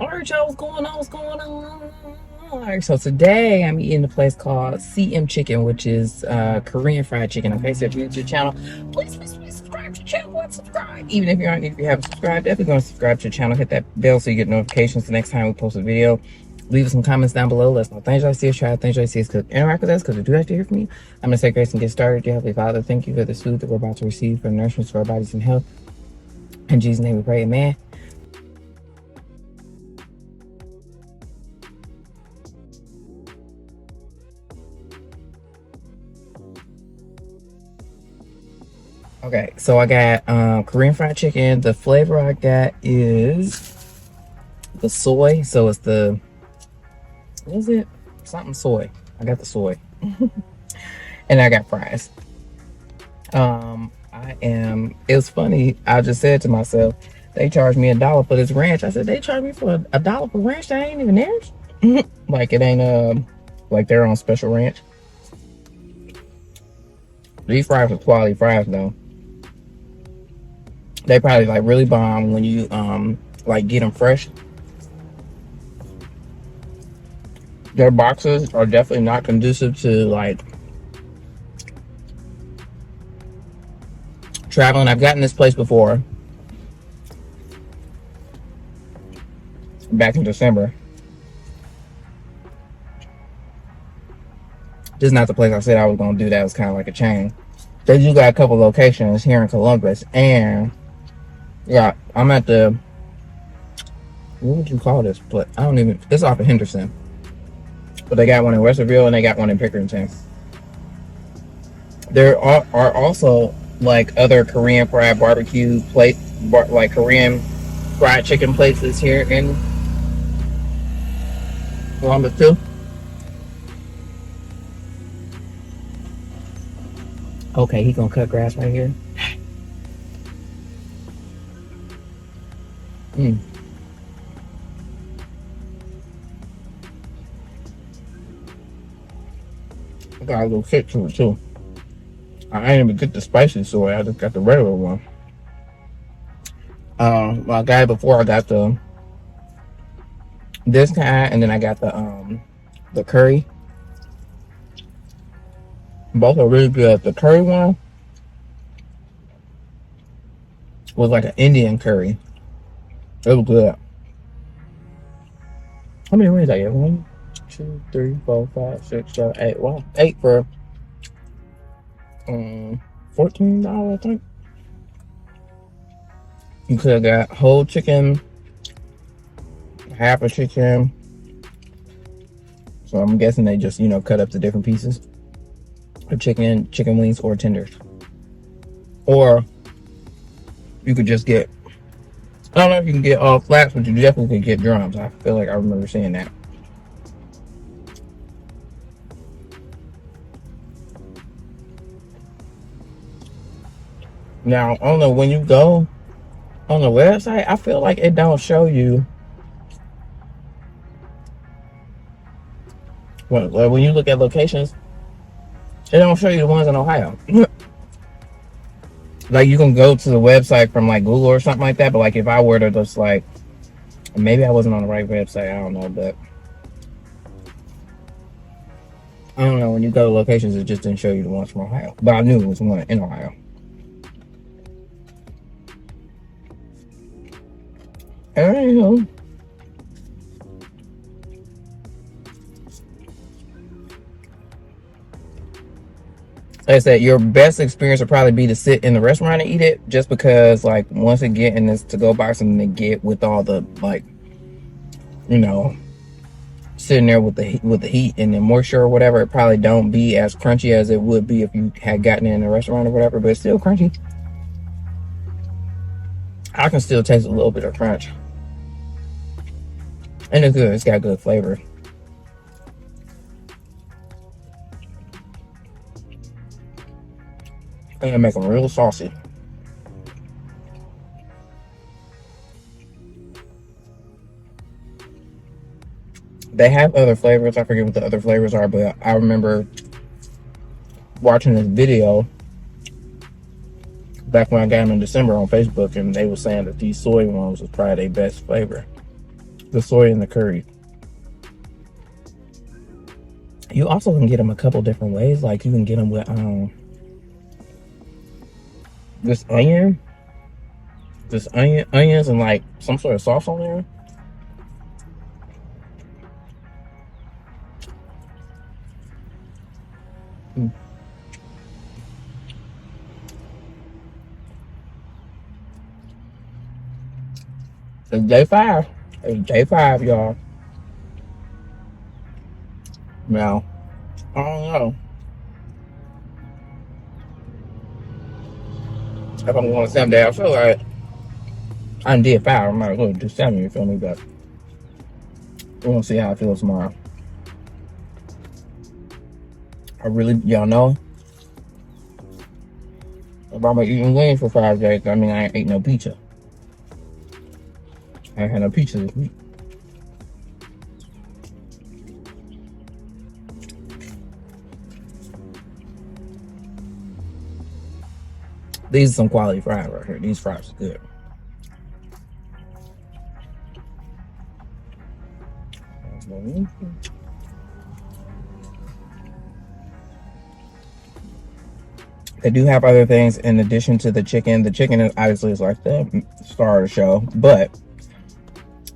Alright, y'all, what's going on? What's going on? Alright, so today I'm eating a place called CM Chicken, which is Korean fried chicken. Okay, so if you're new to the channel, please subscribe to the channel and subscribe. Even if you haven't subscribed, definitely go and subscribe to the channel. Hit that bell so you get notifications the next time we post a video. Leave us some comments down below. Let us know things y'all see us try, things y'all see us cook. Interact with us because we do like to hear from you. I'm gonna say grace and get started. Dear Heavenly Father, thank you for this food that we're about to receive for nourishment to our bodies and health. In Jesus' name we pray, amen. Okay, so I got Korean fried chicken. The flavor I got is the soy. So it's the, what is it? Something soy. I got the soy. And I got fries. It was funny. I just said to myself, they charged me $1 for this ranch. I said, they charged me for $1 for ranch that ain't even theirs? Like it ain't, like they're on special ranch. These fries are quality fries though. They probably like really bomb when you like get them fresh. Their boxes are definitely not conducive to like traveling. I've gotten this place before back in December. This is not the place I said I was gonna do. That was kind of like a chain. They do got a couple locations here in Columbus, and yeah, I'm at the, what would you call this? But I don't even, it's off of Henderson. But they got one in Westerville and they got one in Pickerington. There are also like other Korean fried barbecue like Korean fried chicken places here in Columbus too. Okay, he gonna cut grass right here. I got a little kick to it too. I ain't even get the spicy soy. I just got the regular one. Well, I got it before. I got this kind, and then I got the curry. Both are really good. The curry one was like an Indian curry. It was good. How many wings I get? 1, 2, 3, 4, 5, 6, 7, 8. Well, 8 for $14, I think. You could have got whole chicken, half a chicken. So I'm guessing they just, cut up the different pieces of chicken wings, or tenders. Or you could just get, I don't know if you can get all flats, but you definitely can get drums. I feel like I remember seeing that. Now, on the, when you go on the website, I feel like it don't show you, when you look at locations, it don't show you the ones in Ohio. Like you can go to the website from like Google or something like that, but like if I were to just like, maybe I wasn't on the right website, I don't know, but I don't know, when you go to locations it just didn't show you the ones from Ohio, but I knew it was one in Ohio. Anywho, like I said, your best experience would probably be to sit in the restaurant and eat it, just because like once it get in this to-go box and they get with all the like, sitting there with the heat and the moisture or whatever, it probably don't be as crunchy as it would be if you had gotten it in a restaurant or whatever, but it's still crunchy. I can still taste a little bit of crunch. And it's good. It's got good flavor. And they make them real saucy. They have other flavors. I forget what the other flavors are, but I remember watching this video back when I got them in December on Facebook, and they were saying that these soy ones was probably their best flavor. the soy and the curry. You also can get them a couple different ways. Like you can get them with this onions and like some sort of sauce on there. It's day 5. It's day 5, y'all. Now, I don't know if I'm going 7 days. I feel like I did 5. I might as well do 7, you feel me? But we're gonna see how I feel tomorrow. Y'all know, if I'm eating wings for 5 days, I mean, I ain't ate no pizza. I ain't had no pizza this week. These are some quality fries right here. These fries are good. They do have other things in addition to the chicken. The chicken is obviously like the star of the show, but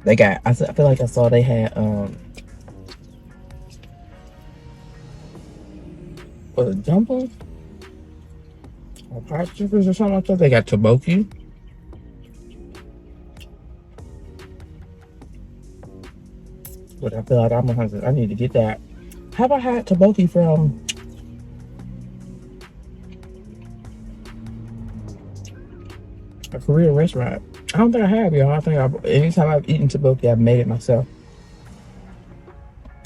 they got, I feel like I saw they had was it dumplings or popsicles or something like that. They got tteokbokki. But I feel like I need to get that. Have I had tteokbokki from a Korean restaurant? I don't think I have, y'all. I think anytime I've eaten tteokbokki, I've made it myself.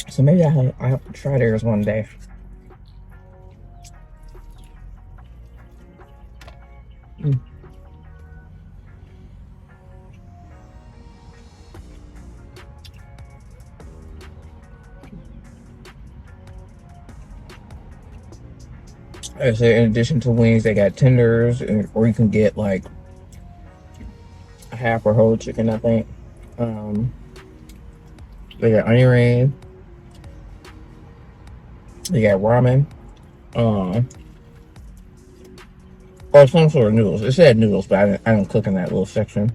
So maybe I have to try theirs one day. I said, in addition to wings, they got tenders, or you can get like a half or whole chicken, I think. They got onion rings. They got ramen. Or some sort of noodles. It said noodles, but I didn't cook in that little section.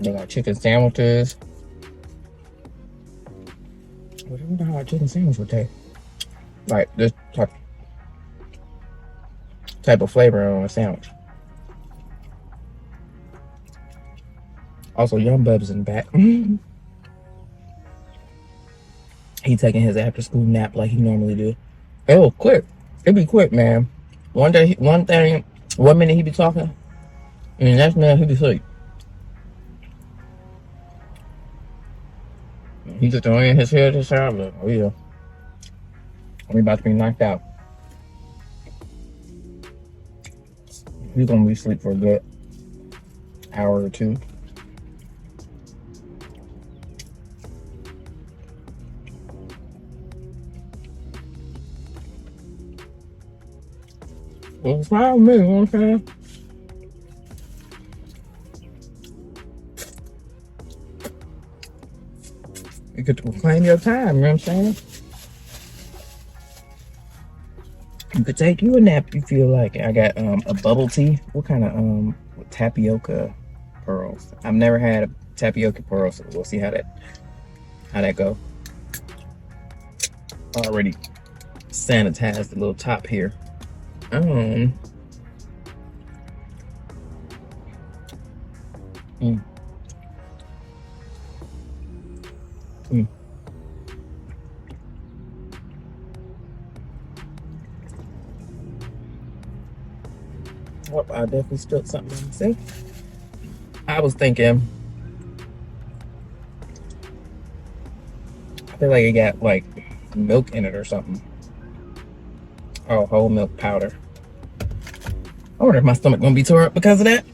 They got chicken sandwiches. I don't know how a chicken sandwich would taste. Like this type of flavor on a sandwich. Also, Young Bub's in the back. He taking his after school nap like he normally do. It was quick. It be quick, man. One minute he be talking, and the next minute he be asleep. He just throwing his head to the side, like, oh yeah, I'm about to be knocked out. He's gonna be asleep for a good hour or 2. Well, it's fine with me, you know what I'm saying? You get to reclaim your time, you know what I'm saying? You could take you a nap if you feel like it. I got a bubble tea. What kind of tapioca pearls? I've never had a tapioca pearl, so we'll see how that go. Already sanitized the little top here. Oh, I definitely spilled something on myself. I was thinking, I feel like it got like milk in it or something. Oh, whole milk powder. I wonder if my stomach gonna be tore up because of that.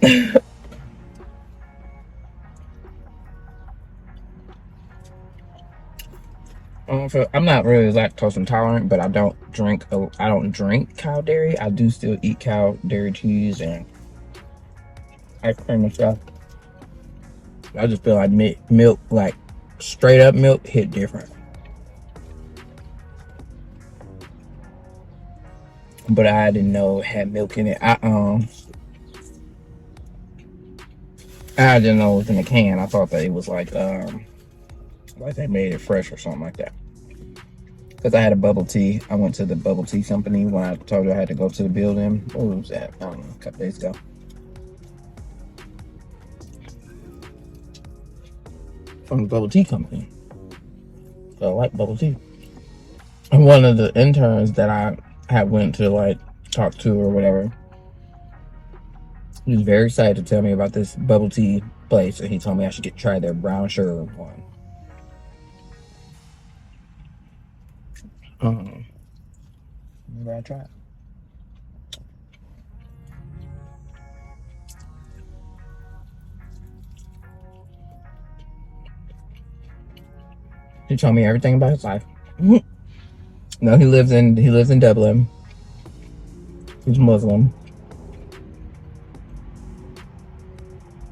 I'm not really lactose intolerant, but I don't drink cow dairy. I do still eat cow dairy cheese and ice cream and stuff. I just feel like milk, like straight up milk, hit different. But I didn't know it had milk in it. I didn't know it was in a can. I thought that it was like they made it fresh or something like that. Because I had a bubble tea. I went to the bubble tea company when I told you I had to go to the building. What was that? I don't know, a couple days ago. From the bubble tea company. So I like bubble tea. And one of the interns that I had went to like talk to or whatever, he was very excited to tell me about this bubble tea place, and he told me I should try their brown sugar one. Maybe I try it. He told me everything about his life. No, he lives in Dublin. He's Muslim.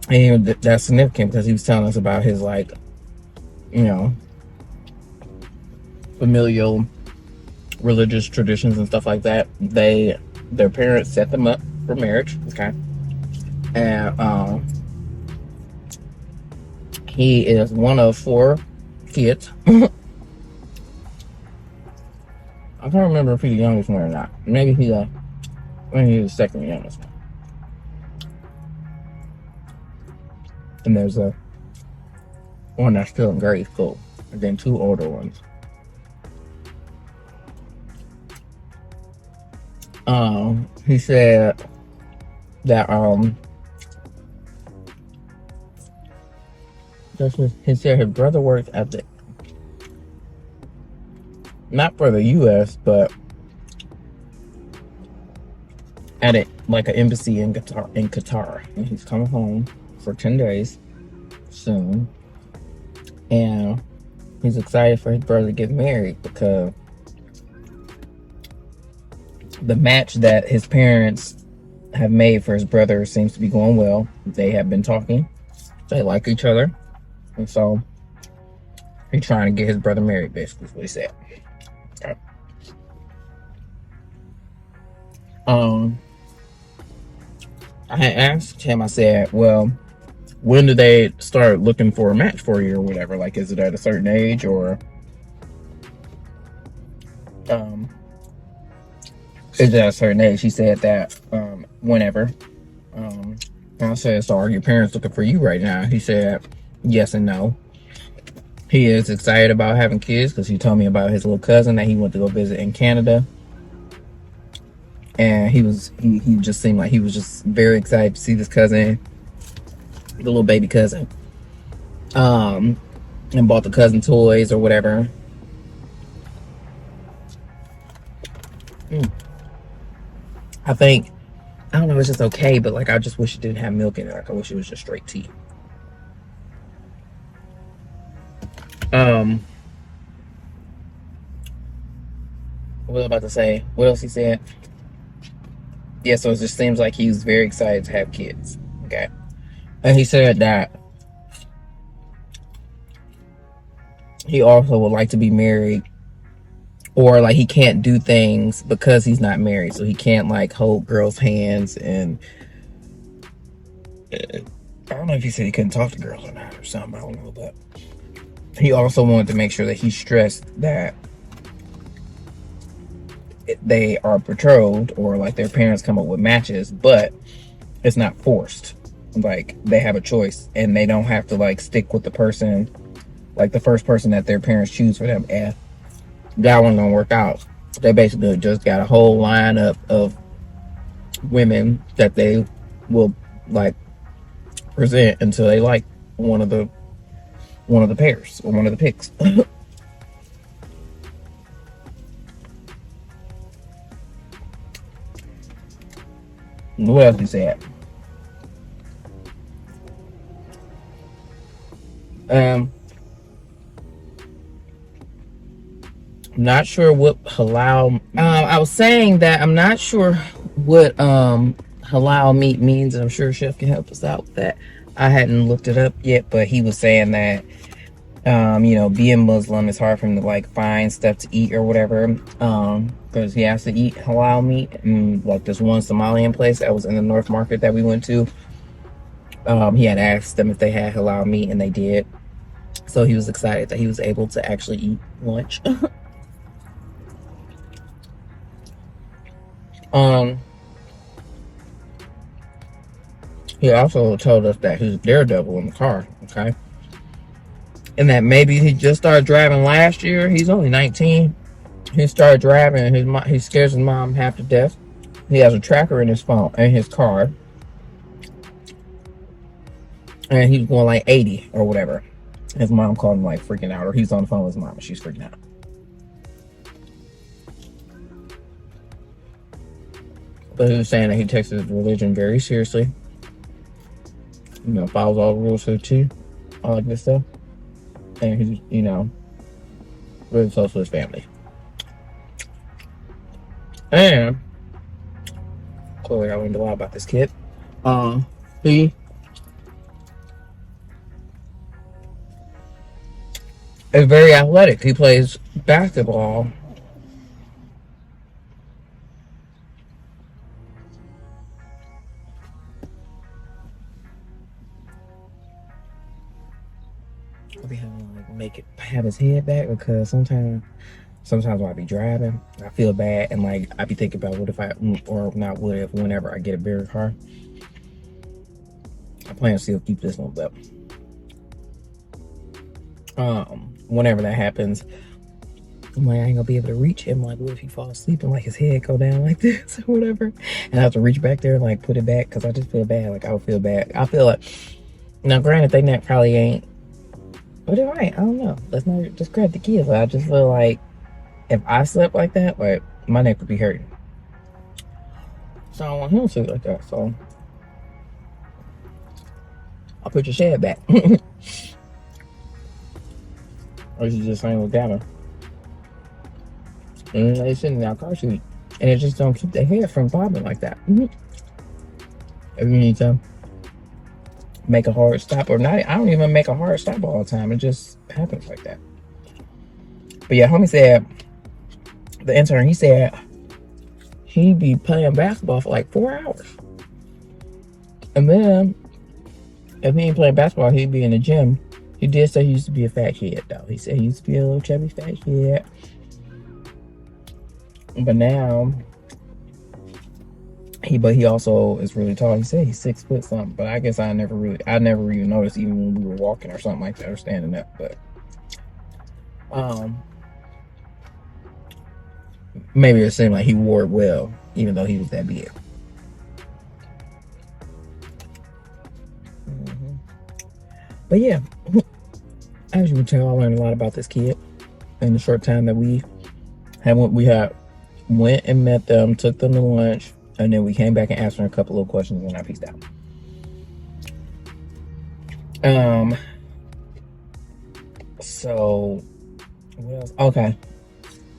And that's significant because he was telling us about his, like, you know, familial religious traditions and stuff like that. Their parents set them up for marriage, okay? And he is one of 4 kids. I can't remember if he's the youngest one or not. Maybe he's the second youngest one. And there's one that's still in grade school, and then 2 older ones. He said that he said his brother works at the, not for the U.S., but at it like an embassy in Qatar, and he's coming home for 10 days soon, and he's excited for his brother to get married because the match that his parents have made for his brother seems to be going well. They have been talking, they like each other, and so he's trying to get his brother married, basically is what he said. Okay. I had asked him, I said, well, when do they start looking for a match for you or whatever? Like, is it at a certain age or is it at a certain age? He said that whenever. And I said, so are your parents looking for you right now? He said yes and no. He is excited about having kids because he told me about his little cousin that he went to go visit in Canada. And he just seemed like he was just very excited to see this cousin, the little baby cousin, and bought the cousin toys or whatever. I don't know, it's just okay, but like I just wish it didn't have milk in it. Like I wish it was just straight tea. What was I about to say? What else he said? Yeah, so it just seems like he was very excited to have kids. Okay. And he said that he also would like to be married, or like he can't do things because he's not married. So he can't like hold girls' hands, and I don't know if he said he couldn't talk to girls or not or something. I don't know, but he also wanted to make sure that he stressed that they are betrothed, or like their parents come up with matches, but it's not forced. Like they have a choice, and they don't have to like stick with the person, like the first person that their parents choose for them. And that one don't work out. They basically just got a whole lineup of women that they will like present until they like one of the pairs or one of the picks. What else he said? Not sure what halal. I was saying that I'm not sure what halal meat means, and I'm sure Chef can help us out with that. I hadn't looked it up yet, but he was saying that being Muslim, it's hard for him to like find stuff to eat or whatever. Because he has to eat halal meat. And like this one Somalian place that was in the North Market that we went to, he had asked them if they had halal meat, and they did. So he was excited that he was able to actually eat lunch. He also told us that he's a daredevil in the car, okay? And that maybe he just started driving last year. He's only 19. He started driving, and he scares his mom half to death. He has a tracker in his phone, in his car. And he's going like 80 or whatever. His mom called him like freaking out, or he's on the phone with his mom and she's freaking out. But he was saying that he takes his religion very seriously. Follows all the rules to the T, all that good stuff. And he's, really close to his family. And clearly I learned a lot about this kid. He is very athletic. He plays basketball. I'll be having to like have his head back, because sometimes when I be driving, I feel bad, and like I be thinking about whenever I get a bigger car. I plan to still keep this one, but whenever that happens, I'm like, I ain't gonna be able to reach him. Like, what if he falls asleep and like his head go down like this or whatever, and I have to reach back there and like put it back, because I just feel bad. Like I would feel bad. I feel like, now granted, they neck probably ain't, but it might. I don't know. Let's not discredit the kids. I just feel like if I slept like that, like my neck would be hurting. So I don't want him to sleep like that. So I'll put your shed back. Or you just hang with Gavin. And they sit in our car seat, and it just don't keep their head from bobbing like that. If you need to make a hard stop or not, I don't even make a hard stop all the time. It just happens like that. But yeah, homie said, the intern, he said he'd be playing basketball for like 4 hours. And then if he ain't playing basketball, he'd be in the gym. He did say he used to be a fat kid, though. He said he used to be a little chubby fat kid. But now, he also is really tall. He said he's 6 foot something. But I guess I never even noticed, even when we were walking or something like that, or standing up. But maybe it seemed like he wore it well, even though he was that big. But yeah, as you can tell, I learned a lot about this kid in the short time that we went and met them, took them to lunch, and then we came back and asked her a couple of questions, and I peaced out. So what else? Okay,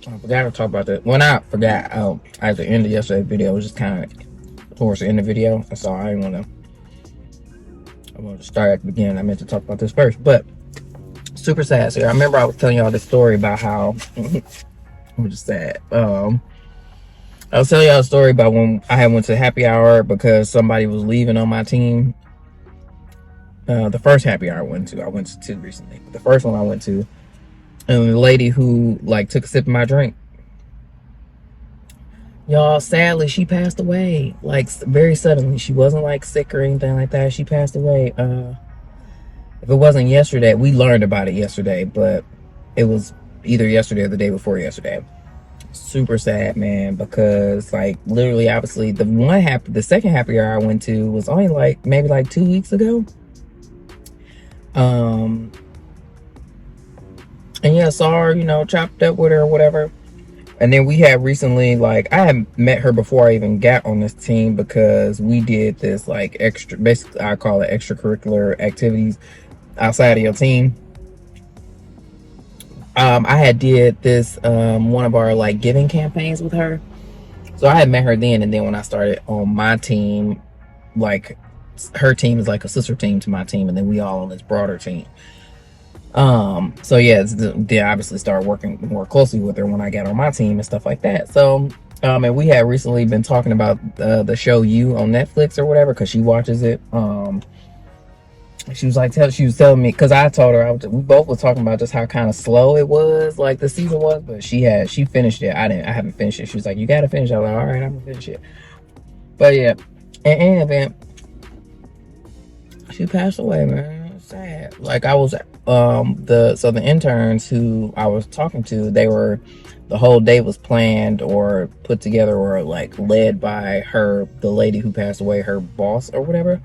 I forgot to talk about that. Well, I forgot. At the end of yesterday's video, it was just kind of towards the end of the video, so I wanted to start at the beginning. I meant to talk about this first, but super sad. So I remember I was telling y'all this story about how I'm just sad. I was telling y'all a story about when I had went to happy hour because somebody was leaving on my team. The first happy hour I went to two recently. The first one I went to, and the lady who like took a sip of my drink, y'all, sadly she passed away, like very suddenly. She wasn't like sick or anything like that. She passed away. If it wasn't yesterday, we learned about it yesterday, but it was either yesterday or the day before yesterday. Super sad, man, because like literally, obviously, the second happy hour I went to was only like maybe like 2 weeks ago. And yeah, saw her, chopped up with her or whatever. And then we had recently, like, I had met her before I even got on this team, because we did this like basically I call it extracurricular activities outside of your team. I had did this one of our like giving campaigns with her, So I had met her then, and then when I started on my team, like her team is like a sister team to my team, and then we all on this broader team. So yeah, they obviously started working more closely with her when I got on my team and stuff like that. So and we had recently been talking about the show You on Netflix or whatever, because she watches it. She was like, she was telling me, because I told her, we both were talking about just how kind of slow it was, like the season was, but she finished it. I haven't finished it. She was like, you gotta finish it. I was like, all right, I'm gonna finish it. But yeah, in any event, she passed away, man. Sad. Like I was, the interns who I was talking to, the whole day was planned or put together or like led by the lady who passed away, her boss or whatever.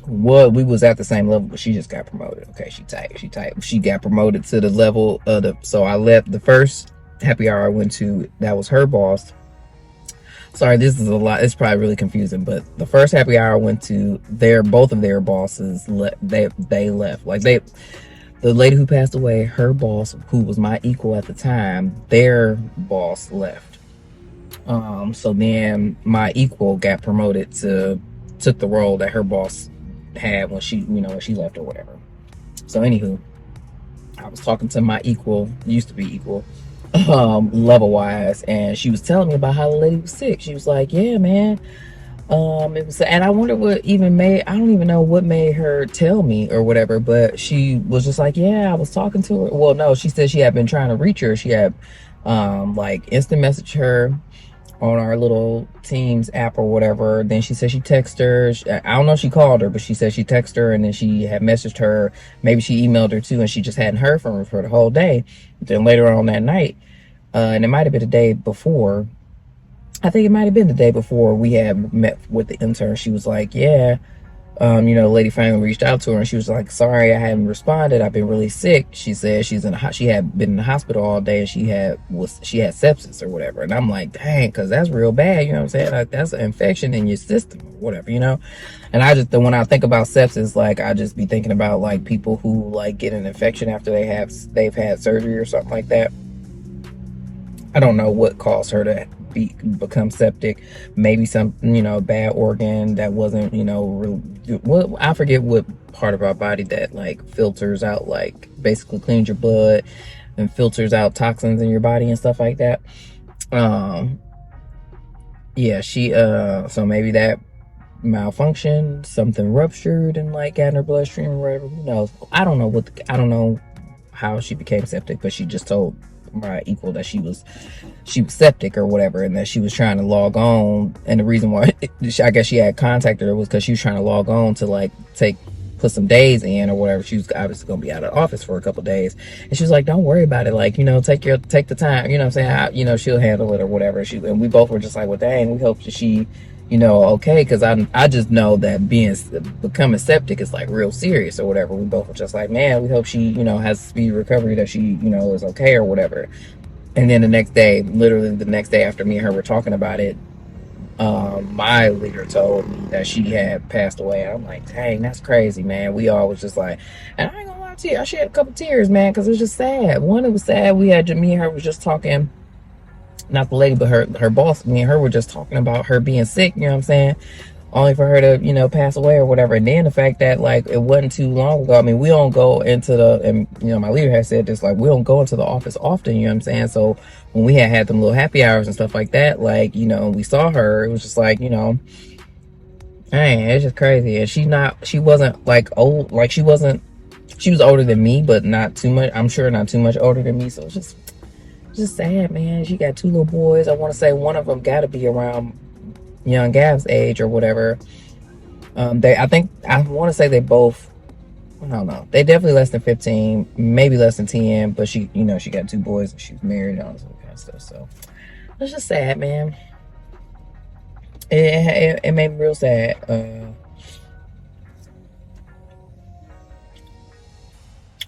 Well, we was at the same level, but she just got promoted. Okay, she tight. She got promoted to the level of so I left the first happy hour I went to, that was her boss. Sorry, this is a lot. It's probably really confusing, but the first happy hour I went to, both of their bosses, they left. Like the lady who passed away, her boss, who was my equal at the time, their boss left. So then my equal got promoted took the role that her boss had when she left or whatever. So anywho, I was talking to my equal, used to be equal, level wise, and she was telling me about how the lady was sick. She was like, yeah, man, it was, and I wonder what even made, I don't even know what made her tell me or whatever, but she was just like, yeah, I was talking to her. Well, no, she said she had been trying to reach her. She had like instant message her on our little Teams app or whatever. Then she said she texted her. I don't know if she called her, but she said she texted her, and then she had messaged her. Maybe she emailed her too, and she just hadn't heard from her for the whole day. Then later on that night, and it might have been the day before, I think it might have been the day before we had met with the intern. She was like, yeah, the lady finally reached out to her, and she was like, sorry, I haven't responded. I've been really sick. She said she had been in the hospital all day, and she had sepsis or whatever. And I'm like, dang, because that's real bad. You know what I'm saying? Like, that's an infection in your system or whatever, And when I think about sepsis, like, I just be thinking about like people who like get an infection after they've had surgery or something like that. I don't know what caused her to become septic. Maybe some bad organ that wasn't I forget what part of our body that like filters out, like basically cleans your blood and filters out toxins in your body and stuff like that. Yeah, she so maybe that malfunctioned, something ruptured and like got in her bloodstream or whatever. Who knows? I don't know how she became septic, but she just told my equal that she was septic or whatever, and that she was trying to log on, and the reason why I guess she had contacted her was because she was trying to log on to like put some days in or whatever. She was obviously gonna be out of the office for a couple of days, and she was like, don't worry about it, like take the time, what I'm saying, she'll handle it or whatever. And we both were just like, well, dang, we hope that she okay, because I just know that becoming septic is like real serious or whatever. We both were just like, man, we hope she has speedy recovery, that she is okay or whatever. And then literally the next day after me and her were talking about it, my leader told me that she had passed away. I'm like, dang, that's crazy, man. We all was just like, and I ain't gonna lie to you, I shed a couple tears, man, because it was just sad. One, it was sad. Me and her was just talking. Not the lady, but her boss. Me and her were just talking about her being sick, you know what I'm saying? Only for her to, pass away or whatever. And then the fact that, like, it wasn't too long ago. I mean, we don't go into and, my leader has said this, like, we don't go into the office often, you know what I'm saying? So when we had them little happy hours and stuff like that, like, we saw her, it was just like, dang, it's just crazy. And she wasn't, like, old, like, she was older than me, but not too much. I'm sure not too much older than me. So it's just sad, man. She got two little boys. I want to say one of them got to be around young Gav's age or whatever. I want to say they both, I don't know, they definitely less than 15, maybe less than 10, but she got two boys and she's married and all this kind of stuff. So it's just sad, man. It made me real sad.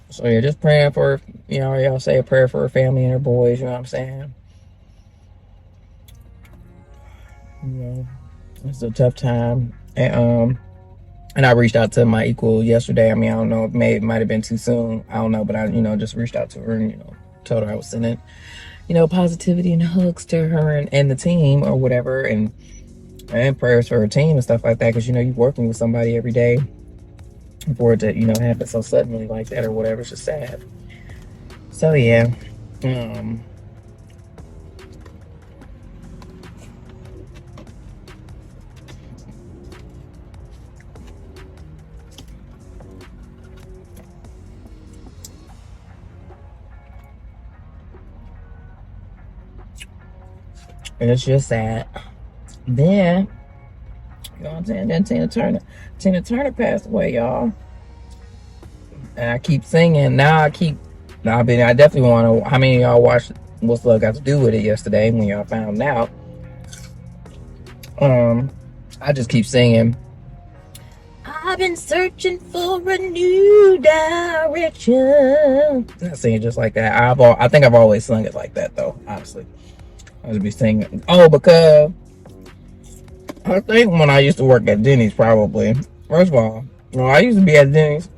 So yeah, just praying for, y'all say a prayer for her family and her boys, you know what I'm saying? It's a tough time. And I reached out to my equal yesterday. I mean, I don't know, it might have been too soon. I don't know, but I, just reached out to her and, told her I was sending positivity and hugs to her and the team or whatever, and prayers for her team and stuff like that, because you're working with somebody every day, for it to happen so suddenly like that or whatever. It's just sad. So yeah, and it's just sad. Then what I'm saying? Then Tina Turner passed away, y'all. And I keep singing. I definitely want to. How many of y'all watched What's Love Got to Do with It yesterday when y'all found out? I just keep singing. I've been searching for a new direction. I sing it just like that. I think I've always sung it like that though. Honestly, I just be singing. Oh, because I think when I used to work at Denny's, probably. First of all, when I used to be at Denny's,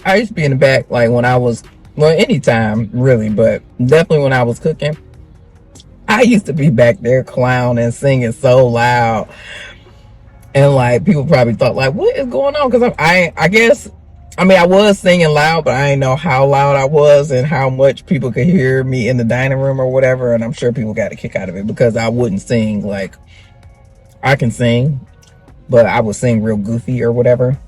I used to be in the back, like when I was, anytime really, but definitely when I was cooking, I used to be back there clowning, singing so loud. And like people probably thought like, what is going on? Because I guess, I was singing loud, but I didn't know how loud I was and how much people could hear me in the dining room or whatever. And I'm sure people got a kick out of it because I wouldn't sing like, I can sing, but I would sing real goofy or whatever.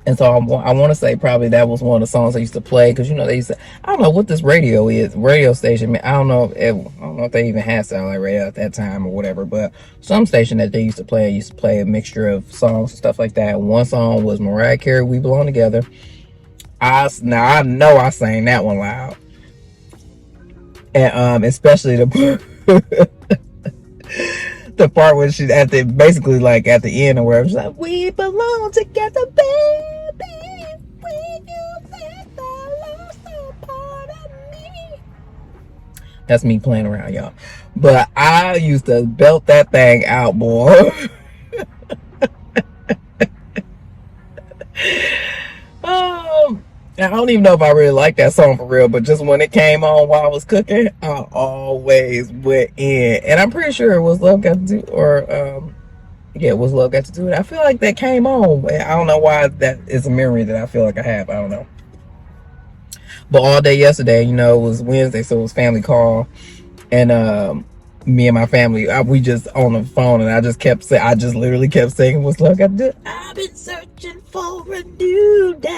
And so I want to say probably that was one of the songs I used to play, because they used to, I don't know what this radio station. I don't know if they even had satellite radio at that time or whatever, but some station that they used to play a mixture of songs and stuff like that. One song was Mariah Carey, "We Belong Together." I know I sang that one loud, and especially the the part where she's basically like at the end or wherever, she's like, "We belong together, baby. When you think I lost a part of me." That's me playing around, y'all. But I used to belt that thing out, boy. I don't even know if I really like that song for real, but just when it came on while I was cooking, I always went in. And I'm pretty sure it was Love Got to Do, or it was Love Got to Do It. I feel like that came on. I don't know why that is a memory that I feel like I have. I don't know. But all day yesterday, it was Wednesday, so it was family call, and me and my family, we just on the phone, and I just literally kept singing "What's Love Got to Do." I've been searching for a new direction.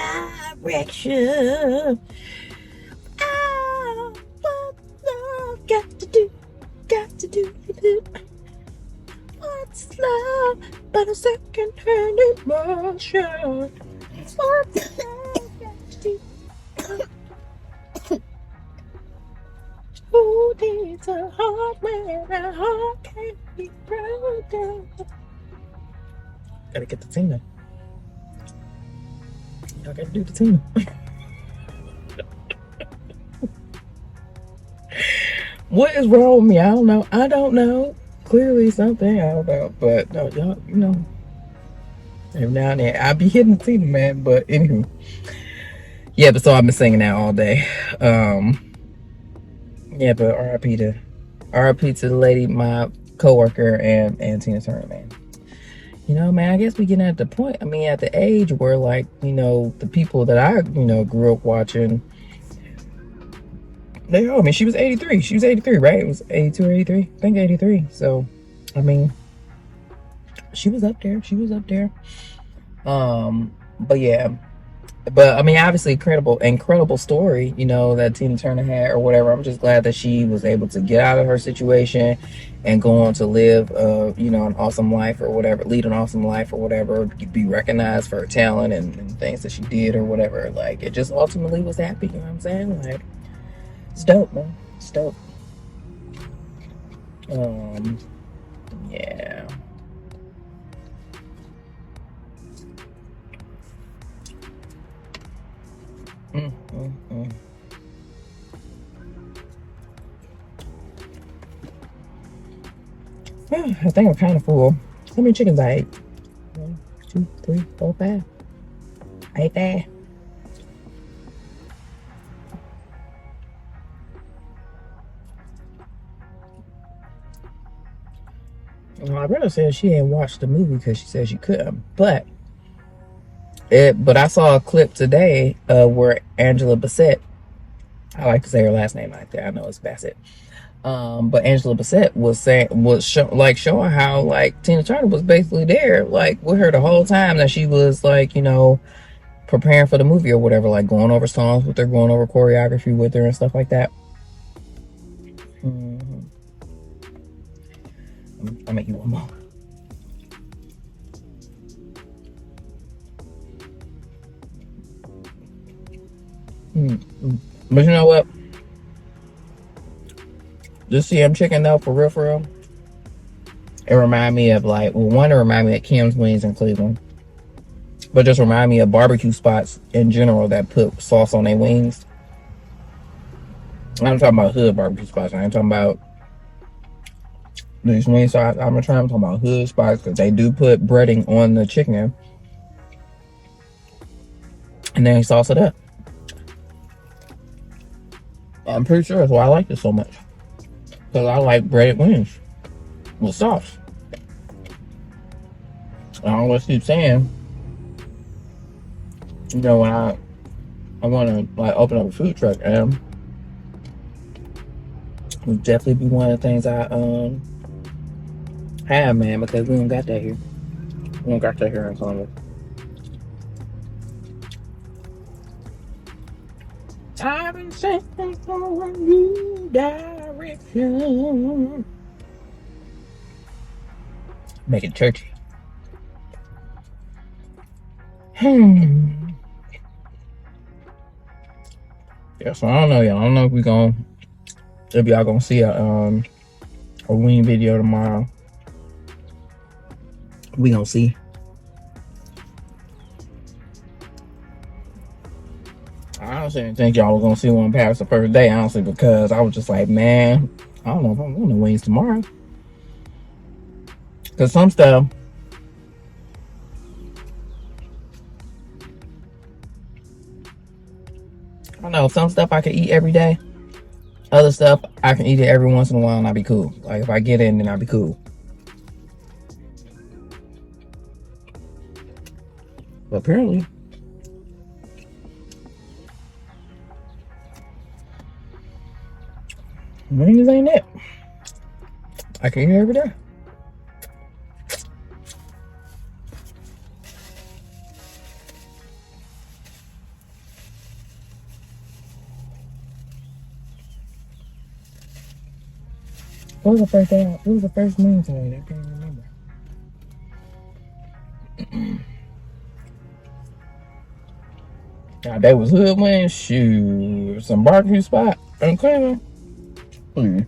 Ah, what love got to do, What's love but a second-hand emotion? What's love got to do? Who needs a heart when a heart can't be broken? Gotta get the Tina. Y'all gotta do the Tina. What is wrong with me? I don't know. Clearly something, I don't know. But no, y'all, every now and then I be hitting the Tina, man. But anywho, yeah. But so I've been singing that all day. Yeah, but R.I.P. to the lady, my coworker, and Tina Turner, man. Man, I guess we getting at the point. At the age where, like, the people that I, grew up watching, she was 83. She was 83, right? It was 82 or 83. I think 83. So, she was up there. But yeah. But obviously, incredible story, that Tina Turner had or whatever. I'm just glad that she was able to get out of her situation and go on to live, an awesome life or whatever, lead an awesome life or whatever, be recognized for her talent and things that she did or whatever. Like, it just ultimately was happy. You know what I'm saying? Like, it's dope, man. It's dope. Yeah. I think I'm kind of full. How many chickens I ate? 1, 2, 3, 4, 5. I ate that. brother said she hadn't watched the movie because she said she couldn't. But I saw a clip today where Angela Bassett, I like to say her last name like that. I know it's Bassett. But Angela Bassett was showing how like Tina Turner was basically there like with her the whole time that she was like, you know, preparing for the movie or whatever, like going over songs with her, going over choreography with her and stuff like that. I'll make you one more. But you know what? This CM chicken though, for real, it remind me of like, well, one, it remind me of Kim's Wings in Cleveland, but just remind me of barbecue spots in general that put sauce on their wings. I'm talking about hood barbecue spots. I ain't talking about these wing spots. I'm talking about hood spots because they do put breading on the chicken and then sauce it up. I'm pretty sure that's why I like this so much, because I like breaded wings with sauce. I always keep saying, you know, when I want to like open up a food truck, and it would definitely be one of the things I have, man, because we don't got that here. We don't got that here in Columbus. I've been searching for a new direction. Make it churchy. Yeah, so I don't know, y'all. I don't know if y'all gonna see a wing video tomorrow. We gonna see. I honestly didn't think y'all was gonna see one past the first day, honestly, because I was just like, man, I don't know if I'm going to wings tomorrow. Because some stuff, I don't know, some stuff I can eat every day. Other stuff, I can eat it every once in a while and I'll be cool. Like, if I get in, then I'll be cool. But apparently, wings ain't it. I can eat it every day. What was the first day? What was the first wing today? I can't remember. Now, that was hood wings. Shoot, some barbecue spot in Cleveland. Please.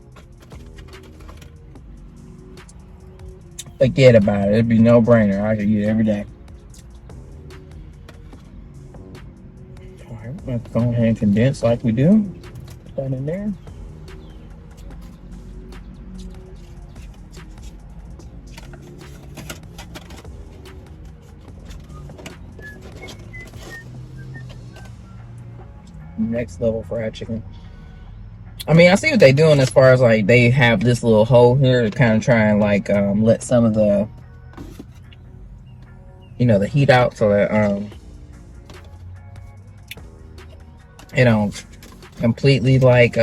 Forget about it. It'd be no brainer. I could eat it every day. Alright, let's go ahead and condense like we do. Put that in there. Next level fried chicken. I mean, I see what they're doing as far as like they have this little hole here to kind of try and like let some of the, you know, the heat out so that it don't completely like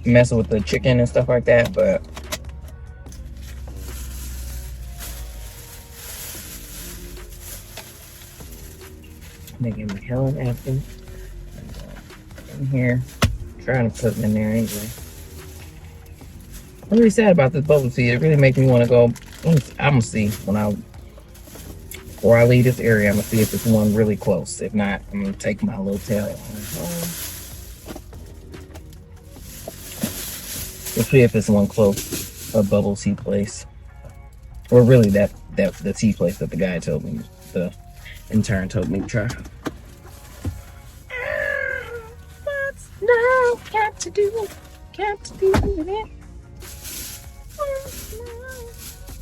mess with the chicken and stuff like that. But making my hell after in here. Trying to put them in there anyway. I'm really sad about this bubble tea. It really makes me want to go. I'm gonna see before I leave this area. I'm gonna see if it's one really close. If not, I'm gonna take my little tail on home. We'll see if it's one close, a bubble tea place, or really that the tea place that the guy told me, the intern told me to try. No, got to do it.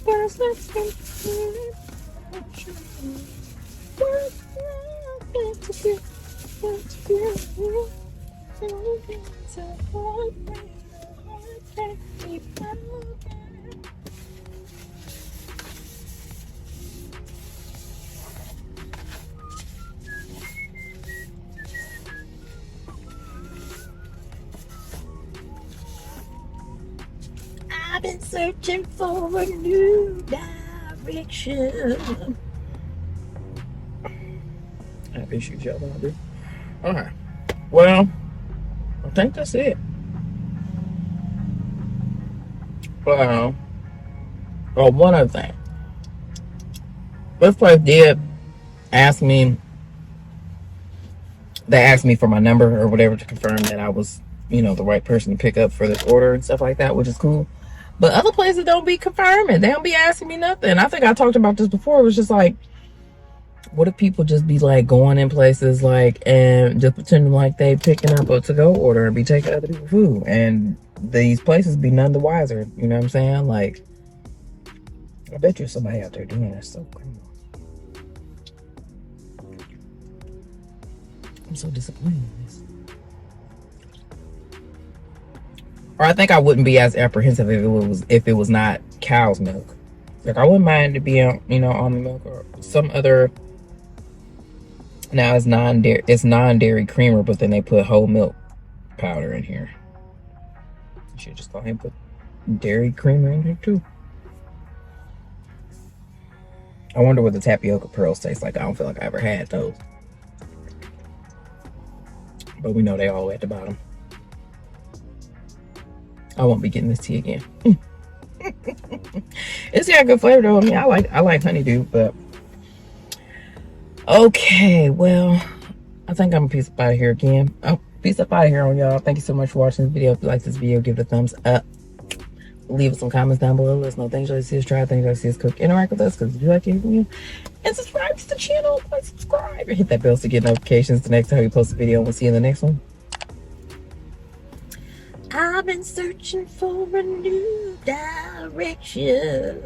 What's let's get it. I've been searching for a new direction. I have issues, y'all. I do. Okay. Well, I think that's it. Well, one other thing. This place did ask me. They asked me for my number or whatever to confirm that I was, the right person to pick up for this order and stuff like that, which is cool. But other places don't be confirming. They don't be asking me nothing. I think I talked about this before. It was just like, what if people just be like going in places like and just pretending like they picking up a to-go order and be taking other people's food, and these places be none the wiser. You know what I'm saying? Like, I bet you somebody out there doing that. So criminal. I'm so disappointed in this. Or I think I wouldn't be as apprehensive if it was not cow's milk. Like, I wouldn't mind it being, almond milk or some other. Now it's non-dairy creamer, but then they put whole milk powder in here. You should just go ahead and put dairy creamer in here too. I wonder what the tapioca pearls taste like. I don't feel like I ever had those. But we know they all at the bottom. I won't be getting this tea again. It's got good flavor though. I mean, I like honeydew, but okay, well, I think I'm gonna peace up out of here again. Oh, peace up out of here on y'all. Thank you so much for watching this video. If you like this video, give it a thumbs up. Leave us some comments down below. Let us know things you like to see us try, things you like to see us cook. Interact with us, because if you like it, and subscribe to the channel. Like, subscribe and hit that bell to get notifications the next time we post a video. We'll see you in the next one. I've been searching for a new direction.